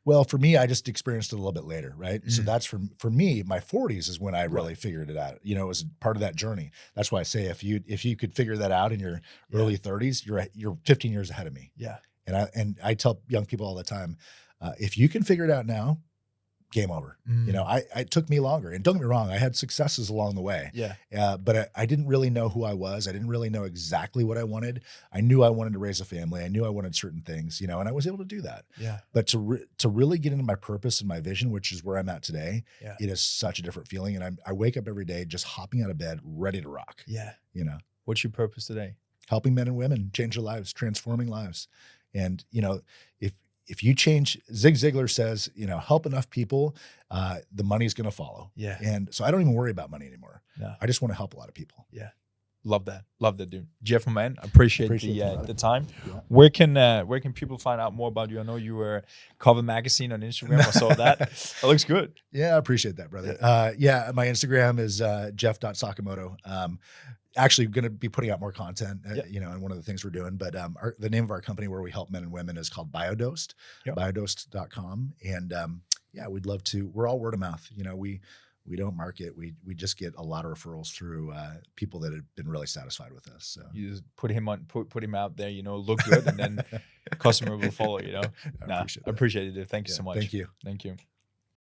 Well, for me, I just experienced it a little bit later, right? So that's for me, my 40s is when I really figured it out. It was part of that journey. That's why I say if you could figure that out in your early 30s, you're 15 years ahead of me. Yeah. And I tell young people all the time, if you can figure it out now, game over. It took me longer, and don't get me wrong, I had successes along the way. Yeah. But I didn't really know who I was. I didn't really know exactly what I wanted. I knew I wanted to raise a family. I knew I wanted certain things, and I was able to do that. Yeah. But to really get into my purpose and my vision, which is where I'm at today, Yeah. it is such a different feeling. And I wake up every day just hopping out of bed, ready to rock. Yeah. What's your purpose today? Helping men and women change their lives, transforming lives. And, if you change, Zig Ziglar says, help enough people, the money's going to follow. Yeah. And so I don't even worry about money anymore. No. I just want to help a lot of people. Yeah. Love that, dude. Jeff, man, appreciate the time. Yeah. Where can people find out more about you? I know you were Cover Magazine on Instagram. I saw that. That looks good. Yeah, I appreciate that, brother. My Instagram is jeff.sakamoto. Actually going to be putting out more content, and one of the things we're doing, but the name of our company where we help men and women is called Biodosed, biodosed.com. And we'd love to, we're all word of mouth. We don't market. We just get a lot of referrals through people that have been really satisfied with us. So you just put him out there, look good, and then customer will follow, I appreciate it. Appreciate it. Thank you so much. Thank you. Thank you.